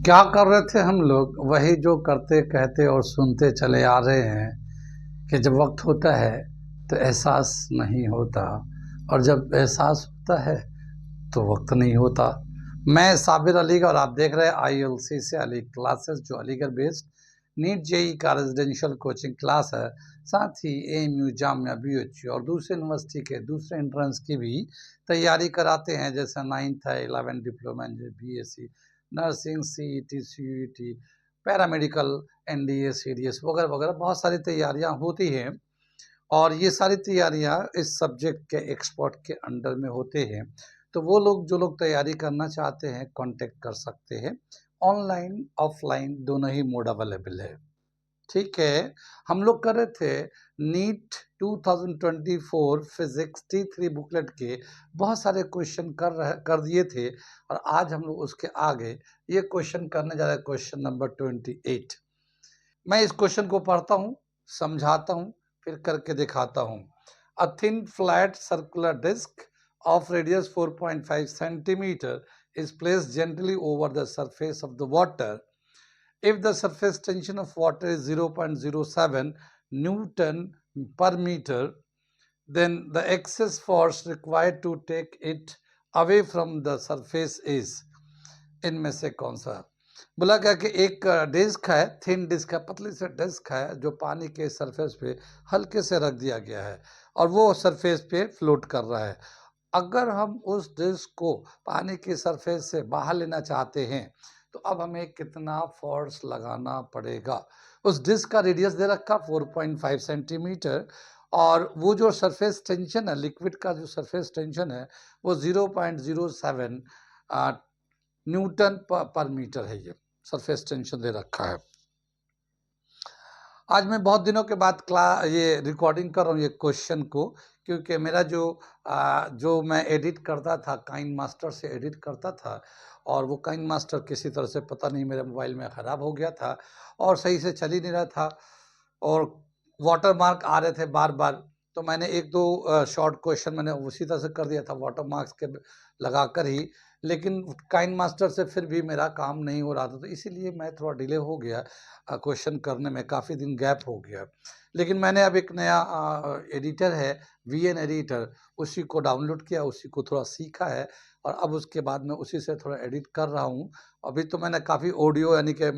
क्या कर रहे थे हम लोग? वही जो करते कहते और सुनते चले आ रहे हैं कि जब वक्त होता है तो एहसास नहीं होता, और जब एहसास होता है तो वक्त नहीं होता। मैं साबिर अली और आप देख रहे हैं ILC से अली क्लासेस, जो अलीगढ़ बेस्ड नीट जेई का रेजिडेंशियल कोचिंग क्लास है। साथ ही AMU, जामिया, BHU और दूसरे यूनिवर्सिटी के दूसरे एंट्रेंस की भी तैयारी कराते हैं, जैसे 9th है, 11 diploma, BSc nursing, CET, CUET, paramedical, NDA, CDS वगैरह वगैरह बहुत सारी तैयारियां होती हैं। और ये सारी तैयारियां इस सब्जेक्ट के एक्सपर्ट के अंडर में होते हैं। तो वो लोग जो लोग तैयारी करना चाहते हैं कांटेक्ट कर सकते हैं। ऑनलाइन ऑफलाइन दोनों ही मोड अवेलेबल है। ठीक है, हम लोग कर रहे थे नीट 2024 फिजिक्स T3 बुकलेट के बहुत सारे क्वेश्चन कर दिए थे, और आज हम लोग उसके आगे ये क्वेश्चन करने जा रहे हैं, क्वेश्चन नंबर 28। मैं इस क्वेश्चन को पढ़ता हूँ, समझाता हूँ, फिर करके दिखाता हूँ। A thin flat circular disc of radius 4.5 centimeter is placed gently over the surface of the water. If the surface tension of water is 0.07 Newton per meter, then the excess force required to take it away from the surface is, इनमें से कौन सा? बोला गया कि एक disc है, thin disc है, पतली से डिस्क है, जो पानी के सरफेस पे हल्के से रख दिया गया है और वो सरफेस पे फ्लोट कर रहा है। अगर हम उस डिस्क को पानी के सरफेस से बाहर लेना चाहते हैं तो अब हमें कितना फोर्स लगाना पड़ेगा? उस डिस्क का रेडियस दे रखा 4.5 सेंटीमीटर, और वो जो सरफेस टेंशन है, लिक्विड का जो सरफेस टेंशन है, वो 0.07 न्यूटन पर मीटर है। ये सरफेस टेंशन दे रखा है। आज मैं बहुत दिनों के बाद ये रिकॉर्डिंग कर रहा हूँ ये क्वेश्चन को, क्योंकि मेरा जो मैं एडिट करता था, काइन मास्टर से एडिट करता था, और वो काइन मास्टर किसी तरह से पता नहीं मेरे मोबाइल में ख़राब हो गया था और सही से चल ही नहीं रहा था, और वाटर मार्क आ रहे थे बार बार। तो मैंने एक दो शॉर्ट क्वेश्चन मैंने उसी तरह से कर दिया था वाटर मार्क्स के लगा कर ही, लेकिन काइन मास्टर से फिर भी मेरा काम नहीं हो रहा था, तो इसीलिए मैं थोड़ा डिले हो गया क्वेश्चन करने में, काफ़ी दिन गैप हो गया। लेकिन मैंने अब एक नया एडिटर है, VN एडिटर, उसी को डाउनलोड किया, उसी को थोड़ा सीखा है, और अब उसके बाद मैं उसी से थोड़ा एडिट कर रहा हूँ। अभी तो मैंने काफ़ी ऑडियो यानी कि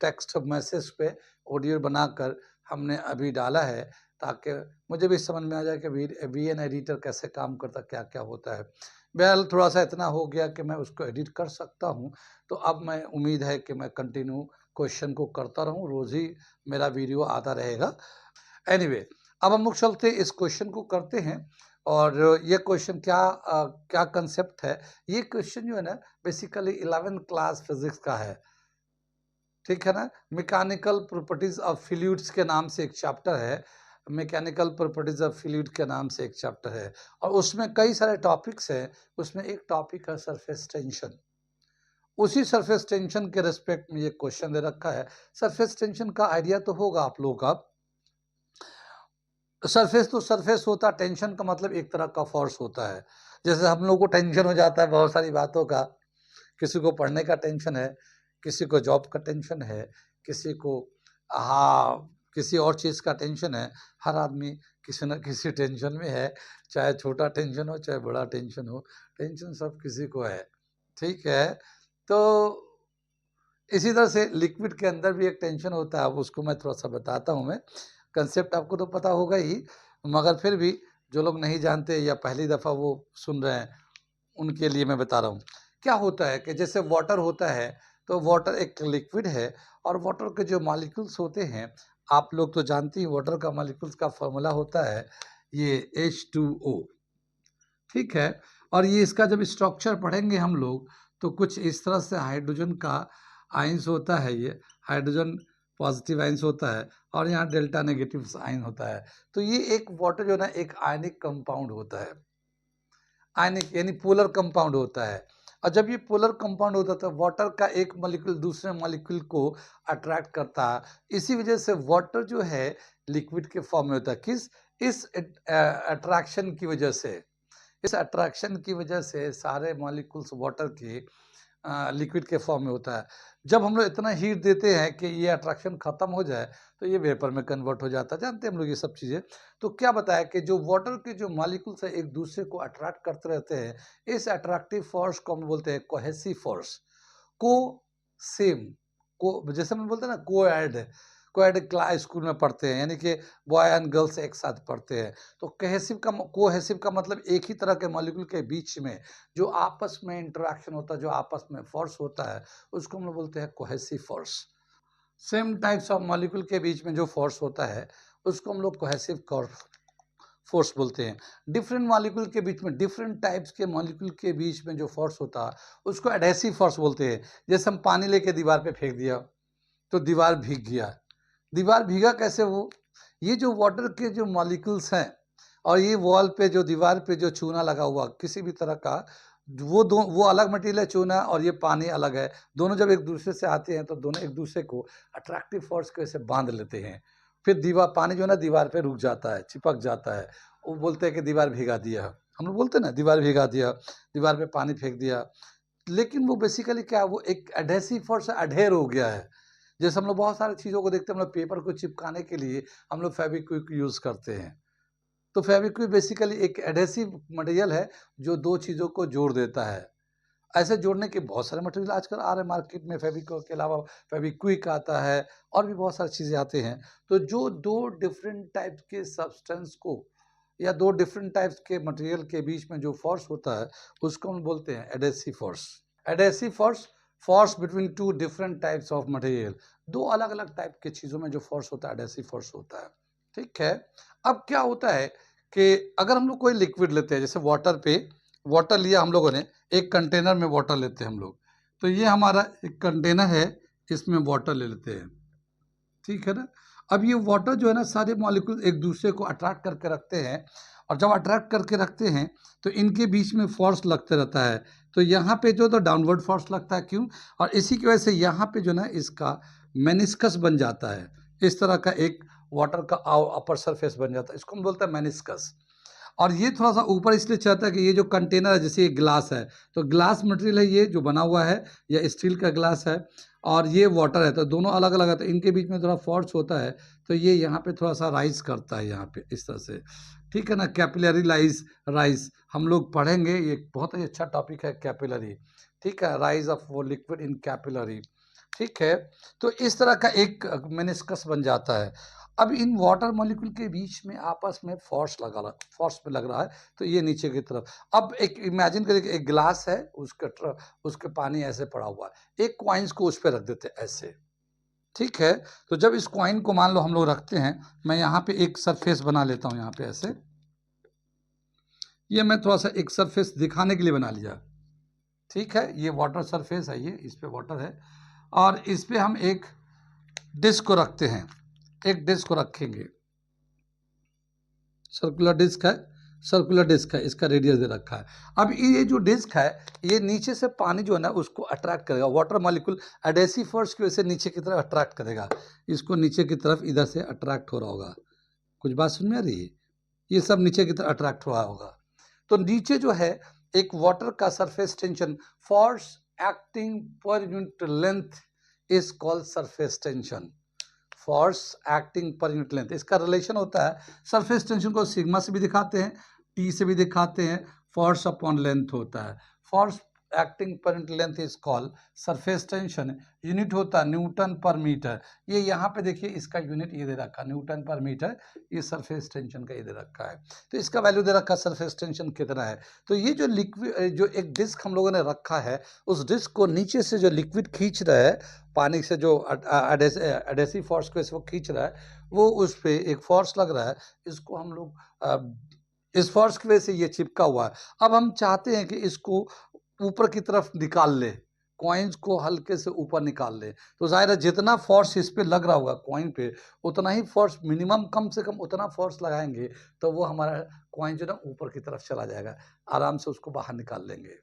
टेक्स्ट मैसेज पे ऑडियो बनाकर हमने अभी डाला है, ताकि मुझे भी समझ में आ जाए कि VN एडिटर कैसे काम करता, क्या क्या होता है। बहरहाल थोड़ा सा इतना हो गया कि मैं उसको एडिट कर सकता हूँ, तो अब मैं उम्मीद है कि मैं कंटिन्यू क्वेश्चन को करता रहूं, रोज ही मेरा वीडियो आता रहेगा। एनीवे, अब हम लोग चलते इस क्वेश्चन को करते हैं। और ये क्वेश्चन क्या कंसेप्ट है? ये क्वेश्चन जो है ना, बेसिकली 11th क्लास फिजिक्स का है। ठीक है ना, मैकेनिकल प्रॉपर्टीज ऑफ फ्लूइड्स के नाम से एक चैप्टर है, मैकेनिकल प्रॉपर्टीज ऑफ फ्लूइड के नाम से एक चैप्टर है, और उसमें कई सारे टॉपिक्स हैं। उसमें एक टॉपिक है सरफेस टेंशन। उसी सरफेस टेंशन के रिस्पेक्ट में ये क्वेश्चन दे रखा है। सरफेस टेंशन का आइडिया तो होगा आप लोगों का। सरफेस तो सरफेस होता है, टेंशन का मतलब एक तरह का फोर्स होता है। जैसे हम लोग को टेंशन हो जाता है बहुत सारी बातों का, किसी को पढ़ने का टेंशन है, किसी को जॉब का टेंशन है, किसी को किसी और चीज़ का टेंशन है। हर आदमी किसी न किसी टेंशन में है, चाहे छोटा टेंशन हो चाहे बड़ा टेंशन हो, टेंशन सब किसी को है। ठीक है, तो इसी तरह से लिक्विड के अंदर भी एक टेंशन होता है, अब उसको मैं थोड़ा सा बताता हूँ। मैं कंसेप्ट आपको तो पता होगा ही, मगर फिर भी जो लोग नहीं जानते या पहली दफ़ा वो सुन रहे हैं, उनके लिए मैं बता रहा हूँ। क्या होता है कि जैसे वाटर होता है, तो वाटर एक लिक्विड है, और वाटर के जो मॉलिक्यूल्स होते हैं, आप लोग तो जानते ही वाटर का मॉलिक्यूल्स का फॉर्मूला होता है ये H2O। ठीक है, और ये इसका जब स्ट्रक्चर पढ़ेंगे हम लोग, तो कुछ इस तरह से हाइड्रोजन का आयंस होता है, ये हाइड्रोजन पॉजिटिव आयंस होता है, और यहाँ डेल्टा नेगेटिव आयन होता है। तो ये एक वाटर जो है ना, एक आयनिक कंपाउंड होता है। आयनिक यानी पोलर कंपाउंड होता है, और जब ये पोलर कंपाउंड होता है तो वाटर का एक मॉलिक्यूल दूसरे मॉलिक्यूल को अट्रैक्ट करता है। इसी वजह से वाटर जो है लिक्विड के फॉर्म में होता है। इस अट्रैक्शन की वजह से, इस अट्रैक्शन की वजह से सारे मॉलिक्यूल्स वाटर के लिक्विड के फॉर्म में होता है। जब हम लोग इतना हीट देते हैं कि ये अट्रैक्शन ख़त्म हो जाए, तो ये वेपर में कन्वर्ट हो जाता है। जानते हैं हम लोग ये सब चीज़ें। तो क्या बताया कि जो वाटर के जो मॉलिक्यूल्स हैं एक दूसरे को अट्रैक्ट करते रहते हैं, इस अट्रैक्टिव फोर्स को हम बोलते हैं कोहेसिव फोर्स। को सेम को जैसे हम बोलते हैं ना कोएड क्लास स्कूल में पढ़ते हैं, यानी कि बॉय एंड गर्ल्स एक साथ पढ़ते हैं। तो कोहेसिव का मतलब एक ही तरह के मॉलिक्यूल के बीच में जो आपस में इंटरेक्शन होता है, जो आपस में फोर्स होता है, उसको हम लोग बोलते हैं cohesive force. Same types of molecule के बीच में जो फोर्स होता है, उसको हम लोग कोहेसिव फोर्स बोलते हैं। डिफरेंट मॉलिक्यूल के बीच में, डिफरेंट टाइप्स के मॉलिक्यूल के बीच में जो फोर्स होता है, उसको एडहेसिव फोर्स बोलते हैं। जैसे हम पानी लेके दीवार पे फेंक दिया, तो दीवार भीग गया। दीवार भीगा कैसे वो? ये जो वाटर के जो मॉलिक्यूल्स हैं और ये वॉल पे जो दीवार पे जो चूना लगा हुआ किसी भी तरह का, वो अलग मटेरियल है चूना, और ये पानी अलग है। दोनों जब एक दूसरे से आते हैं तो दोनों एक दूसरे को अट्रैक्टिव फोर्स की वजह से बांध लेते हैं। फिर दीवार पानी जो है ना दीवार पे रुक जाता है, चिपक जाता है। वो बोलते हैं कि दीवार भिगा दिया। हम लोग बोलते हैं ना दीवार भिगा दिया, दीवार पे पानी फेंक दिया। लेकिन वो बेसिकली क्या है, वो एक एडहेसिव फोर्स अडहेर हो गया है। जैसे हम लोग बहुत सारी चीज़ों को देखते हैं, हम लोग पेपर को चिपकाने के लिए हम लोग फेविक्विक यूज़ करते हैं। तो फेविक्विक बेसिकली एक एडहेसिव मटेरियल है जो दो चीज़ों को जोड़ देता है। ऐसे जोड़ने के बहुत सारे मटेरियल आजकल आ रहे हैं मार्केट में, फेविकोल के अलावा फेविक्विक आता है और भी बहुत सारी चीज़ें आते हैं। तो जो दो डिफरेंट टाइप के सब्सटेंस को या दो डिफरेंट टाइप्स के मटेरियल के बीच में जो फोर्स होता है, उसको हम बोलते हैं adhesive force. Adhesive force, force between two different types of material. दो अलग अलग टाइप के चीज़ों में जो फोर्स होता है एडहेसिव फोर्स होता है। ठीक है। अब क्या होता है कि अगर हम लोग कोई लिक्विड लेते हैं, जैसे वाटर लिया हम लोगों ने, एक कंटेनर में वाटर लेते हैं हम लोग। तो ये हमारा एक कंटेनर है, इसमें वाटर ले लेते हैं। ठीक है ना। अब ये वाटर जो है ना, सारे मॉलिक्यूल एक दूसरे को अट्रैक्ट करके रखते हैं, और जब अट्रैक्ट करके रखते हैं तो इनके बीच में फोर्स लगते रहता है। तो यहाँ पे जो तो डाउनवर्ड फोर्स लगता है, क्यों? और इसी की वजह से यहाँ पे जो ना इसका मेनिस्कस बन जाता है। इस तरह का एक वाटर का अपर सरफेस बन जाता है, इसको हम बोलते हैं मेनिस्कस। और ये थोड़ा-सा ऊपर इसलिए चाहता है कि ये जो कंटेनर है, जैसे ये ग्लास है, तो ग्लास मटेरियल है ये जो बना हुआ है, या स्टील का ग्लास है, और ये वाटर है, तो दोनों अलग-अलग है, तो इनके बीच में थोड़ा फोर्स होता है, तो ये यहाँ पे थोड़ा-सा राइज़ करता है यहाँ पे इस तरह से। ठीक है ना? कैपिलरी राइज़ हम लोग पढ़ेंगे, ये बहुत ही अच्छा टॉपिक है कैपिलरी। ठीक है? राइज़ ऑफ वो लिक्विड इन कैपिलरी। ठीक है? तो इस तरह का एक मेनिस्कस बन जाता है। अब इन वाटर मॉलिक्यूल के बीच में आपस में फोर्स में लग रहा है, तो ये नीचे की तरफ। अब एक इमेजिन करिए कि एक ग्लास है, उसके पानी ऐसे पड़ा हुआ है, एक कॉइन्स को उस पे रख देते हैं ऐसे। ठीक है। तो जब इस कॉइन को मान लो हम लोग रखते हैं, मैं यहाँ पे एक सरफेस बना लेता हूँ यहाँ पे ऐसे। ये मैं थोड़ा सा एक सरफेस दिखाने के लिए बना लिया। ठीक है। ये वाटर सरफेस है, ये इस पे वाटर है, और इस पे हम एक डिस्क को रखते हैं, एक डिस्क को रखेंगे। सर्कुलर डिस्क है, इसका रेडियस दे रखा है। अब ये जो डिस्क है, ये नीचे से पानी जो है ना उसको अट्रैक्ट करेगा। वाटर मॉलिक्यूल एडहेसिव फोर्स की वजह से नीचे की तरफ अट्रैक्ट करेगा, इसको नीचे की तरफ इधर से अट्रैक्ट हो रहा होगा। कुछ बात समझ में आ रही है? ये सब नीचे की तरफ अट्रैक्ट हुआ होगा। तो नीचे जो है एक वाटर का surface tension, force acting per unit length is called surface tension. Force acting per unit length, इसका रिलेशन होता है, सरफेस टेंशन को सिग्मा से भी दिखाते हैं, टी से भी दिखाते हैं, फोर्स अपॉन लेंथ होता है। Force acting per unit length is called surface tension. Unit होता है न्यूटन पर मीटर। ये यहाँ पे देखिए, इसका यूनिट ये दे रखा है न्यूटन पर मीटर, ये सरफेस टेंशन का ये दे रखा है। तो इसका वैल्यू दे रखा है सरफेस टेंशन कितना है। तो ये जो लिक्विड, जो एक डिस्क हम लोगों ने रखा है, उस डिस्क को नीचे से जो लिक्विड खींच रहा है, पानी से जो एडहेसिव फोर्स को वो खींच रहा है, वो उस पे एक फोर्स लग रहा है, इसको हम लोग इस फोर्स की वजह से ये चिपका हुआ है। अब हम चाहते हैं कि इसको ऊपर की तरफ निकाल ले, कॉइन्स को हल्के से ऊपर निकाल ले। तो जाहिर है जितना फोर्स इस पे लग रहा होगा कॉइन पे, उतना ही फोर्स मिनिमम, कम से कम उतना फोर्स लगाएंगे, तो वो हमारा कॉइन जो है ना ऊपर की तरफ चला जाएगा, आराम से उसको बाहर निकाल लेंगे।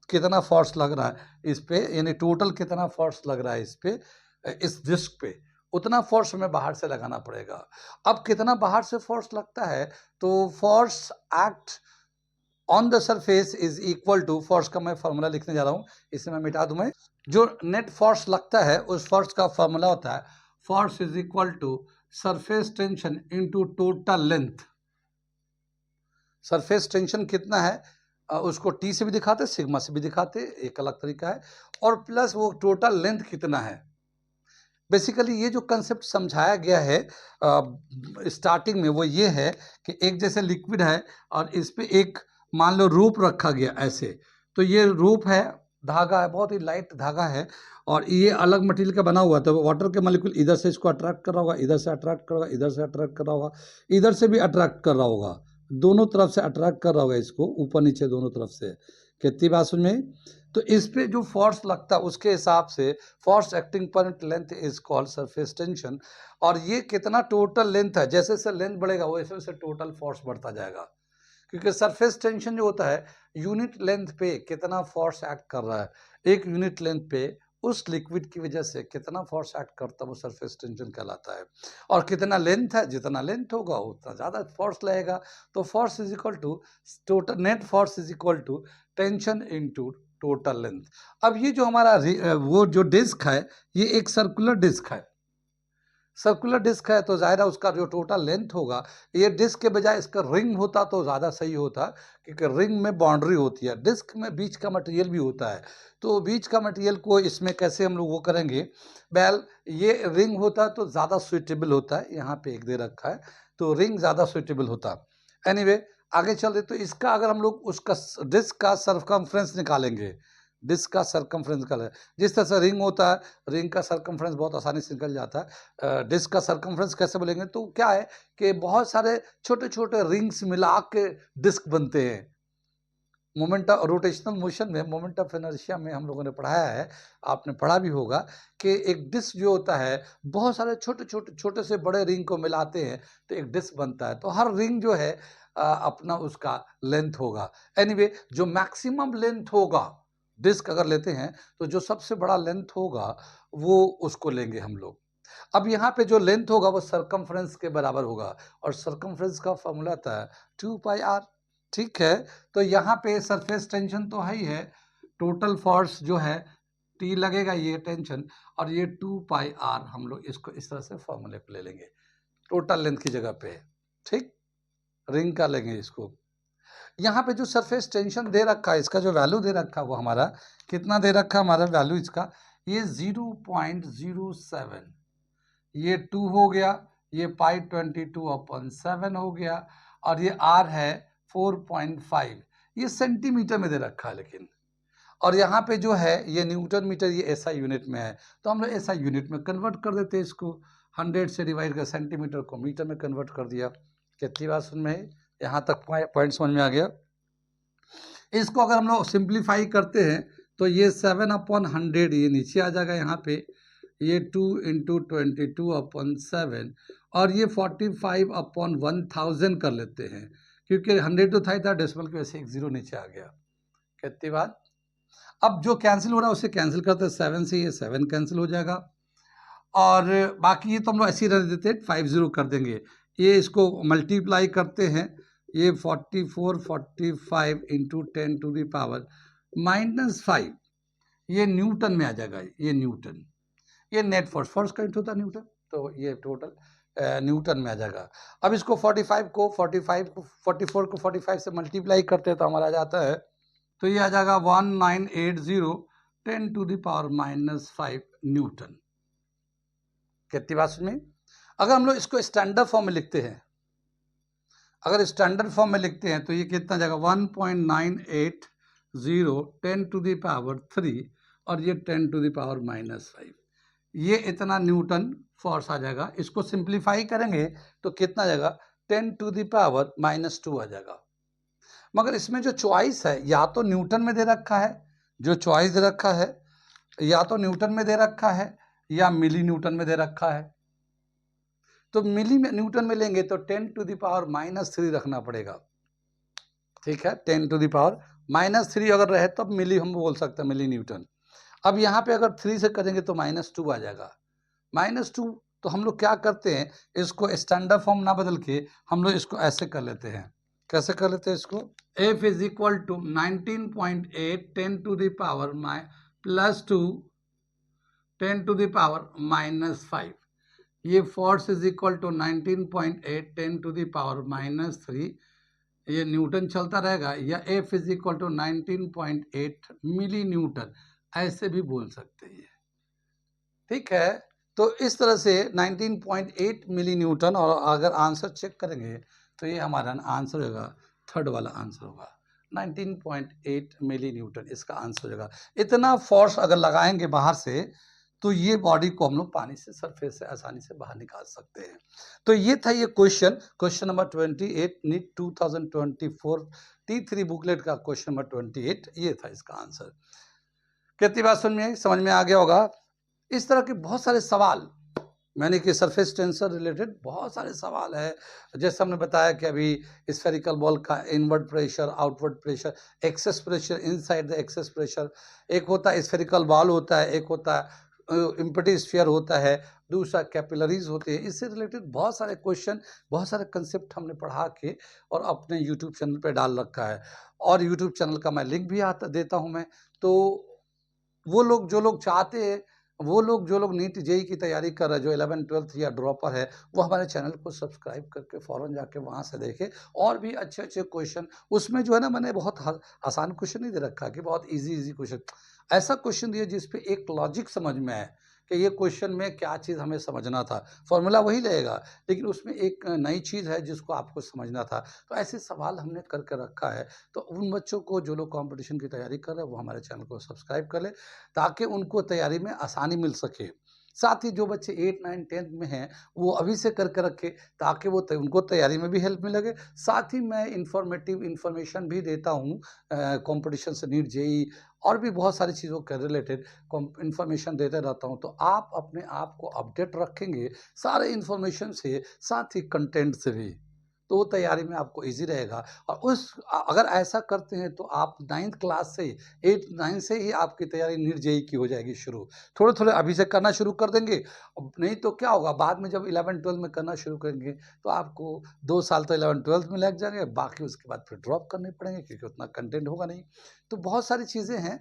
कितना फोर्स लग रहा है इस पे, यानी टोटल कितना फोर्स लग रहा है इस पे, इस डिस्क पे, उतना फोर्स हमें बाहर से लगाना पड़ेगा। अब कितना बाहर से फोर्स लगता है, तो force act on the surface is equal to, force का मैं फॉर्मूला लिखने जा रहा हूं, इसे मैं मिटा दूं। मैं जो नेट फोर्स लगता है उस फोर्स का फॉर्मूला होता है force is equal to surface tension into total length. Surface tension कितना है उसको टी से भी दिखाते, सिग्मा से भी दिखाते, एक अलग तरीका है, और प्लस वो टोटल लेंथ कितना है। बेसिकली ये जो कंसेप्ट समझाया गया है स्टार्टिंग में वो ये है कि एक जैसे लिक्विड है और इस पे एक मान लो रूप रखा गया ऐसे, तो ये रूप है, धागा है, बहुत ही लाइट धागा है, और ये अलग मटेरियल का बना हुआ है। तो वाटर के मॉलिक्यूल इधर से इसको अट्रैक्ट कर रहा होगा, इधर से अट्रैक्ट कर रहा होगा, इधर से अट्रैक्ट कर रहा होगा, इधर से भी अट्रैक्ट कर रहा होगा, दोनों तरफ से अट्रैक्ट कर रहा होगा इसको, ऊपर नीचे दोनों तरफ से। कितनी बात समझ में? तो इस पे जो फोर्स लगता है उसके हिसाब से फोर्स एक्टिंग पर length is called surface tension. और ये कितना टोटल लेंथ है, जैसे जैसे लेंथ बढ़ेगा वैसे वैसे टोटल फोर्स बढ़ता जाएगा, क्योंकि सरफेस टेंशन जो होता है यूनिट लेंथ पे कितना फोर्स एक्ट कर रहा है, एक यूनिट लेंथ पे उस लिक्विड की वजह से कितना फोर्स एक्ट करता है वो सरफेस टेंशन कहलाता है। और कितना लेंथ है, जितना लेंथ होगा उतना ज़्यादा फोर्स लगेगा। तो force is equal to total, net force is equal to tension into total length. अब ये जो हमारा वो जो डिस्क है ये एक सर्कुलर डिस्क है, सर्कुलर डिस्क है तो जाहिर है उसका जो टोटल लेंथ होगा, ये डिस्क के बजाय इसका रिंग होता तो ज़्यादा सही होता, क्योंकि रिंग में बाउंड्री होती है, डिस्क में बीच का मटेरियल भी होता है। तो बीच का मटेरियल को इसमें कैसे हम लोग वो करेंगे, वेल ये रिंग होता तो ज़्यादा सुइटेबल होता है, यहाँ पे एक दे रखा है तो रिंग ज़्यादा सुइटेबल होता। एनीवे आगे चल रहे, तो इसका अगर हम लोग उसका डिस्क का सरकमफ्रेंस निकालेंगे, डिस्क का सरकमफ्रेंस निकालें, जिस तरह से रिंग होता है, रिंग का सरकमफ्रेंस बहुत आसानी से निकल जाता है। डिस्क का सरकमफ्रेंस कैसे बोलेंगे, तो क्या है कि बहुत सारे छोटे छोटे रिंग्स मिला के डिस्क बनते हैं। मोमेंट ऑफ रोटेशनल मोशन में, मोमेंट ऑफ इनर्शिया में हम लोगों ने पढ़ाया है, आपने पढ़ा भी होगा कि एक डिस्क जो होता है बहुत सारे छोटे छोटे छोटे से बड़े रिंग को मिलाते हैं तो एक डिस्क बनता है। तो हर रिंग जो है अपना उसका लेंथ होगा। एनीवे जो मैक्सिमम लेंथ होगा डिस्क अगर लेते हैं तो जो सबसे बड़ा लेंथ होगा वो उसको लेंगे हम लोग। अब यहाँ पे जो लेंथ होगा वो सरकमफ्रेंस के बराबर होगा, और सरकमफ्रेंस का फॉर्मूला था 2πr। ठीक है, तो यहाँ पे सरफेस टेंशन तो है ही है, टोटल फोर्स जो है टी लगेगा ये टेंशन, और ये 2πr हम लोग इसको इस तरह से फॉर्मूले पे ले लेंगे, टोटल लेंथ की जगह पे। ठीक, रिंग का लेंगे इसको। यहाँ पे जो सरफेस टेंशन दे रखा है, इसका जो वैल्यू दे रखा है वो हमारा कितना दे रखा है, हमारा वैल्यू इसका ये 0.07, ये 2 हो गया, ये π22/7 हो गया, और ये r है 4.5, ये सेंटीमीटर में दे रखा है लेकिन, और यहाँ पे जो है ये न्यूटन मीटर, ये ऐसा यूनिट में है, तो हम लोग ऐसा यूनिट में कन्वर्ट कर देते हैं इसको, 100 से डिवाइड कर सेंटीमीटर को मीटर में कन्वर्ट कर दिया। कितनी बात सुन में, यहाँ तक पॉइंट समझ में आ गया। इसको अगर हम लोग सिंप्लीफाई करते हैं तो ये 7/100 ये नीचे आ जाएगा, यहाँ पे ये 2 × 22/7, और ये 45/1000 कर लेते हैं, क्योंकि 100 तो था ही था, डेसिमल की वजह से एक जीरो नीचे आ गया। कितनी बात, अब जो कैंसिल हो रहा है उसे कैंसिल करते हैं, 7 से ये 7 कैंसिल हो जाएगा, और बाकी ये तो हम लोग ऐसे ही रह देते हैं, 50 कर देंगे। ये इसको मल्टीप्लाई करते हैं, ये 4445 × 10⁻⁻5 ये न्यूटन में आ जाएगा, ये न्यूटन, ये नेट फोर्स, फोर्स का इंटू होता है न्यूटन, तो ये टोटल न्यूटन में आ जाएगा। अब इसको 44 को 44 को 45 से मल्टीप्लाई करते हैं तो हमारा आ जाता है, तो ये आ जाएगा 1980 10⁻⁻5 न्यूटन। कितनी बात सुनिए, अगर हम लोग इसको स्टैंडर्ड फॉर्म में लिखते हैं, अगर स्टैंडर्ड फॉर्म में लिखते हैं तो ये कितना जाएगा 1.980 10⁻3 और ये 10⁻⁻5, ये इतना न्यूटन फोर्स आ जाएगा। इसको सिंप्लीफाई करेंगे तो कितना आ जाएगा 10⁻⁻2 आ जाएगा। मगर इसमें जो चॉइस है या तो न्यूटन में दे रखा है, जो चॉइस दे रखा है या तो न्यूटन में दे रखा है या मिली न्यूटन में दे रखा है। तो मिली न्यूटन में लेंगे तो 10⁻³ रखना पड़ेगा। ठीक है, 10⁻³ अगर रहे तब मिली हम बोल सकते हैं, मिली न्यूटन। अब यहाँ पे अगर 3 से करेंगे तो -2 आ जाएगा, -2। तो हम लोग क्या करते हैं, इसको स्टैंडर्ड फॉर्म ना बदल के हम लोग इसको ऐसे कर लेते हैं, कैसे कर लेते हैं इसको? f is equal to 19.8 10 to the power plus 2 10 to the power -5। ये force is equal to 19.8 10 to the power -3, ये न्यूटन चलता रहेगा, या F is equal to 19.8 millinewton, ऐसे भी बोल सकते हैं। ठीक है, तो इस तरह से 19.8 मिली न्यूटन, और अगर आंसर चेक करेंगे तो ये हमारा आंसर होगा, थर्ड वाला आंसर होगा 19.8 मिली न्यूटन, इसका आंसर होगा। इतना फोर्स अगर लगाएंगे बाहर से तो ये बॉडी को हम लोग पानी से सरफेस से आसानी से बाहर निकाल सकते हैं। तो ये था ये question number 28 NEET 2024 T3 booklet का क्वेश्चन नंबर 28, ये था इसका आंसर। कितनी बात समझ में आ गया होगा? इस तरह के बहुत सारे सवाल, मैंने कि सरफेस टेंसर रिलेटेड बहुत सारे सवाल है। जैसे हमने बताया कि अभी स्फेरिकल बॉल का inward pressure, outward pressure, excess pressure, inside the excess pressure, एक होता है स्फेरिकल बॉल होता है, एक होता है इम्पेटी स्फीयर होता है, दूसरा कैपिलरीज होते हैं। इससे रिलेटेड बहुत सारे क्वेश्चन, बहुत सारे कंसेप्ट हमने पढ़ा के और अपने यूट्यूब चैनल पे डाल रखा है, और यूट्यूब चैनल का मैं लिंक भी देता हूँ मैं। तो वो लोग जो लोग चाहते हैं, वो लोग जो लोग नीट जेई की तैयारी कर रहे हैं, जो 11 12 या ड्रॉपर है, वो हमारे चैनल को सब्सक्राइब करके फ़ौरन जाके वहाँ से देखें, और भी अच्छे अच्छे क्वेश्चन उसमें जो है ना, मैंने बहुत आसान क्वेश्चन नहीं दे रखा कि बहुत इजी क्वेश्चन, ऐसा क्वेश्चन दिया जिसपे एक लॉजिक समझ में आए कि ये क्वेश्चन में क्या चीज़ हमें समझना था। फॉर्मूला वही रहेगा, लेकिन उसमें एक नई चीज़ है जिसको आपको समझना था। तो ऐसे सवाल हमने करके रखा है। तो उन बच्चों को जो लोग कंपटीशन की तैयारी कर रहे हैं, वो हमारे चैनल को सब्सक्राइब कर ले, ताकि उनको तैयारी में आसानी मिल सके। साथ ही जो बच्चे 8 9 10th में हैं, वो अभी से करके रखें, ताकि वो उनको तैयारी में भी हेल्प मिलेगी। साथ ही मैं इन्फॉर्मेशन भी देता हूँ कंपटीशन से, नीट जेई और भी बहुत सारी चीज़ों के रिलेटेड इन्फॉर्मेशन देते रहता हूँ। तो आप अपने आप को अपडेट रखेंगे सारे इन्फॉर्मेशन से, साथ ही कंटेंट से भी, तो वो तैयारी में आपको ईजी रहेगा। और अगर ऐसा करते हैं तो आप 9th क्लास से, 8 9 से ही आपकी तैयारी नीट जेई की हो जाएगी शुरू। थोड़े थोड़े अभी से करना शुरू कर देंगे, नहीं तो क्या होगा, बाद में जब 11 12 में करना शुरू करेंगे तो आपको 2 साल तो 11 12 में लग जाएंगे, बाकी उसके बाद फिर ड्रॉप करने पड़ेंगे, क्योंकि उतना कंटेंट होगा नहीं। तो बहुत सारी चीज़ें हैं,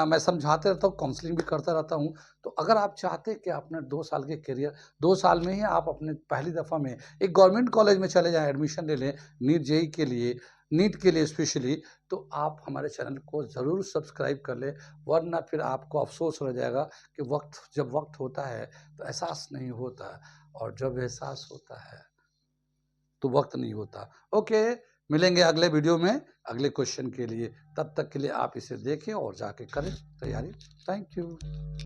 मैं समझाते रहता हूँ, काउंसलिंग भी करता रहता हूँ। तो अगर आप चाहते हैं कि अपने 2 साल के करियर, 2 साल में ही आप अपने पहली दफ़ा में एक गवर्नमेंट कॉलेज में चले जाएँ, एडमिशन ले लें नीट जेई के लिए, नीट के लिए स्पेशली, तो आप हमारे चैनल को ज़रूर सब्सक्राइब कर लें, वरना फिर आपको अफ़सोस रह जाएगा कि जब वक्त होता है तो एहसास नहीं होता, और जब एहसास होता है तो वक्त नहीं होता। ओके, मिलेंगे अगले वीडियो में अगले क्वेश्चन के लिए। तब तक के लिए आप इसे देखें और जाके करें तैयारी। Thank you.